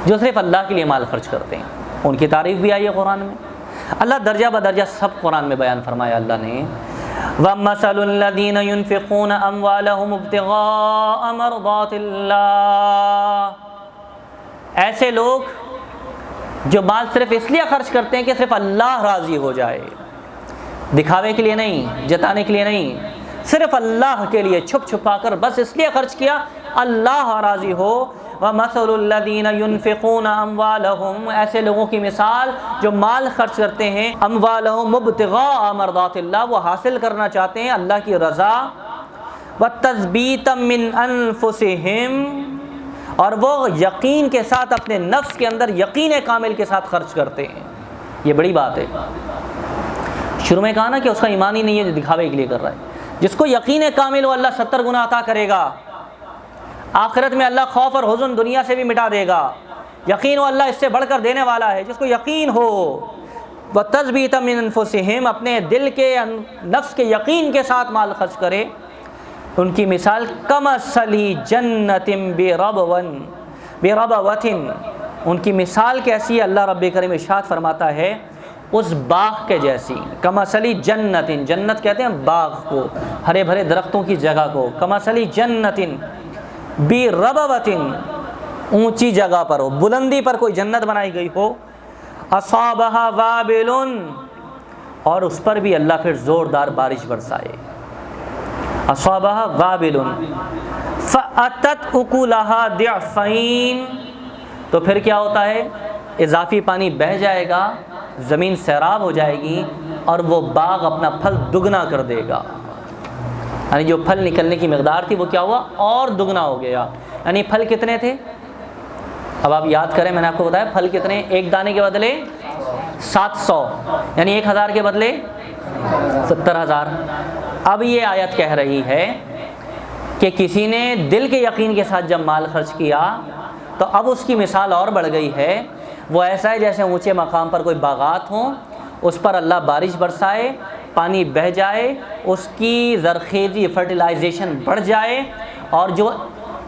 جو صرف اللہ کے لیے مال خرچ کرتے ہیں، ان کی تعریف بھی آئی ہے قرآن میں۔ اللہ درجہ بدرجہ سب قرآن میں بیان فرمایا اللہ نے۔ وَمَثَلُ الَّذِينَ يُنْفِقُونَ أَمْوَالَهُمُ ابْتِغَاءَ مَرْضَاتِ اللَّهِ، ایسے لوگ جو مال صرف اس لیے خرچ کرتے ہیں کہ صرف اللہ راضی ہو جائے، دکھاوے کے لیے نہیں، جتانے کے لیے نہیں، صرف اللہ کے لیے چھپ چھپا کر بس اس لیے خرچ کیا اللہ راضی ہو۔ وَمَثَلُ الَّذِينَ يُنْفِقُونَ أَمْوَالَهُمْ، ایسے لوگوں کی مثال جو مال خرچ کرتے ہیں، أَمْوَالَهُمْ ابْتِغَاءَ مَرْضَاتِ اللَّهِ، وہ حاصل کرنا چاہتے ہیں اللہ کی رضا، وَتَثْبِيتًا مِّنْ أَنفُسِهِمْ، اور وہ یقین کے ساتھ اپنے نفس کے اندر یقین کامل کے ساتھ خرچ کرتے ہیں۔ یہ بڑی بات ہے۔ شروع میں کہا نا کہ اس کا ایمان ہی نہیں ہے جو دکھاوے کے لیے کر رہا ہے۔ جس کو یقین کامل ہو اللہ 70 گنا عطا کرے گا، آخرت میں اللہ خوف اور حزن دنیا سے بھی مٹا دے گا، یقین ہو اللہ اس سے بڑھ کر دینے والا ہے۔ جس کو یقین ہو وَتَثْبِيتًا مِّنْ أَنفُسِهِمْ، اپنے دل کے نفس کے یقین کے ساتھ مال خرچ کرے، ان کی مثال کَمَثَلِ جَنَّةٍ بِرَبْوَةٍ، ان کی مثال کیسی ہے؟ اللہ رب کریم ارشاد فرماتا ہے اس باغ کے جیسی۔ کَمَثَلِ جَنَّةٍ، جنت کہتے ہیں باغ کو، ہرے بھرے درختوں کی جگہ کو۔ کَمَثَلِ جَنَّةٍ بِرَبْوَةٍ، اونچی جگہ پر ہو، بلندی پر کوئی جنت بنائی گئی ہو، أَصَابَهَا وَابِلٌ، اور اس پر بھی اللہ پھر زوردار بارش برسائے، أَصَابَهَا وَابِلٌ فَأَتَتْ أُكُلَهَا ضِعْفَيْنِ، تو پھر کیا ہوتا ہے؟ اضافی پانی بہہ جائے گا، زمین سیراب ہو جائے گی اور وہ باغ اپنا پھل دگنا کر دے گا۔ یعنی جو پھل نکلنے کی مقدار تھی وہ کیا ہوا؟ اور دگنا ہو گیا۔ یعنی پھل کتنے تھے؟ اب آپ یاد کریں، میں نے آپ کو بتایا پھل کتنے، ایک دانے کے بدلے 700، یعنی 1000 کے بدلے 70,000۔ اب یہ آیت کہہ رہی ہے کہ کسی نے دل کے یقین کے ساتھ جب مال خرچ کیا تو اب اس کی مثال اور بڑھ گئی ہے۔ وہ ایسا ہے جیسے اونچے مقام پر کوئی باغات ہوں، اس پر اللہ بارش برسائے، پانی بہہ جائے، اس کی زرخیزی فرٹیلائزیشن بڑھ جائے، اور جو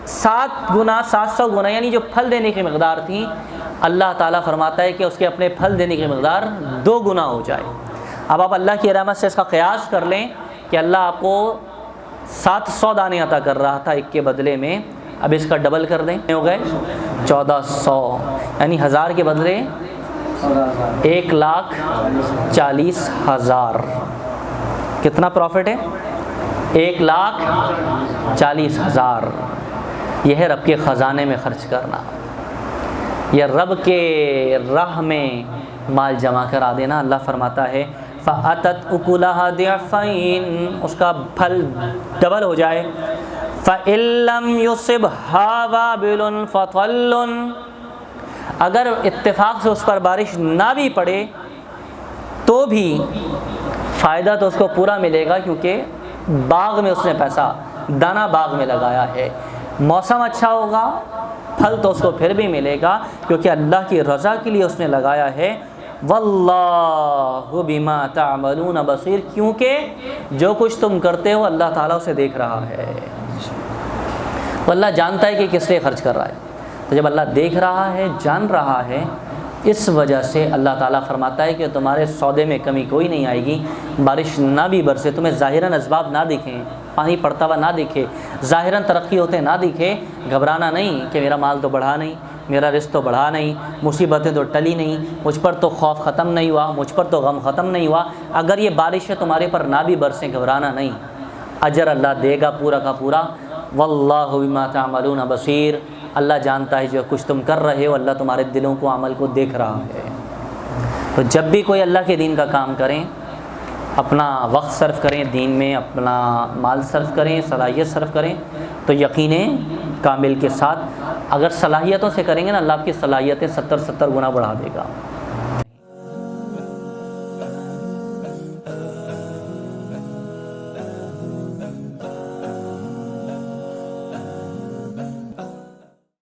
700 گنا یعنی جو پھل دینے کی مقدار تھی، اللہ تعالیٰ فرماتا ہے کہ اس کے اپنے پھل دینے کی مقدار 2 گنا ہو جائے۔ اب آپ اللہ کی رحمت سے اس کا قیاس کر لیں کہ اللہ آپ کو 700 دانے عطا کر رہا تھا ایک کے بدلے میں، اب اس کا ڈبل کر دیں، ہو گئے 1400، یعنی 1000 کے بدلے 1,40,000۔ کتنا پروفٹ ہے؟ 1,40,000۔ یہ ہے رب کے خزانے میں خرچ کرنا، یہ رب کے راہ میں مال جمع کرا دینا۔ اللہ فرماتا ہے فَأَتَتْ أُكُلَهَا ضِعْفَيْنِ، اس کا پھل ڈبل ہو جائے۔ فَإِن لَّمْ يُصِبْهَا وَابِلٌ فَطَلٌّ، اگر اتفاق سے اس پر بارش نہ بھی پڑے تو بھی فائدہ تو اس کو پورا ملے گا، کیونکہ باغ میں اس نے پیسہ، دانہ باغ میں لگایا ہے۔ موسم اچھا ہوگا، پھل تو اس کو پھر بھی ملے گا، کیونکہ اللہ کی رضا کے لیے اس نے لگایا ہے۔ وَاللَّهُ بِمَا تَعْمَلُونَ بَصِيرٌ، کیونکہ جو کچھ تم کرتے ہو اللہ تعالیٰ اسے دیکھ رہا ہے۔ تو اللہ جانتا ہے کہ کس لیے خرچ کر رہا ہے، تو جب اللہ دیکھ رہا ہے، جان رہا ہے، اس وجہ سے اللہ تعالیٰ فرماتا ہے کہ تمہارے سودے میں کمی کوئی نہیں آئے گی، بارش نہ بھی برسے، تمہیں ظاہراً اسباب نہ دکھیں، پانی پڑتا ہوا نہ دکھے، ظاہراً ترقی ہوتے نہ دکھے، گھبرانا نہیں کہ میرا مال تو بڑھا نہیں، میرا رزق تو بڑھا نہیں، مصیبتیں تو ٹلی نہیں، مجھ پر تو خوف ختم نہیں ہوا، مجھ پر تو غم ختم نہیں ہوا۔ اگر یہ بارشیں تمہارے پر نہ بھی برسیں، گھبرانا نہیں، اجر اللہ دے گا پورا کا پورا۔ واللہ بما تعملون بصیر، اللہ جانتا ہے جو کچھ تم کر رہے ہو، اللہ تمہارے دلوں کو، عمل کو دیکھ رہا ہے۔ تو جب بھی کوئی اللہ کے دین کا کام کریں، اپنا وقت صرف کریں دین میں، اپنا مال صرف کریں، صلاحیت صرف کریں، تو یقین کامل کے ساتھ اگر صلاحیتوں سے کریں گے نا، اللہ آپ کی صلاحیتیں 70 گنا بڑھا دے گا۔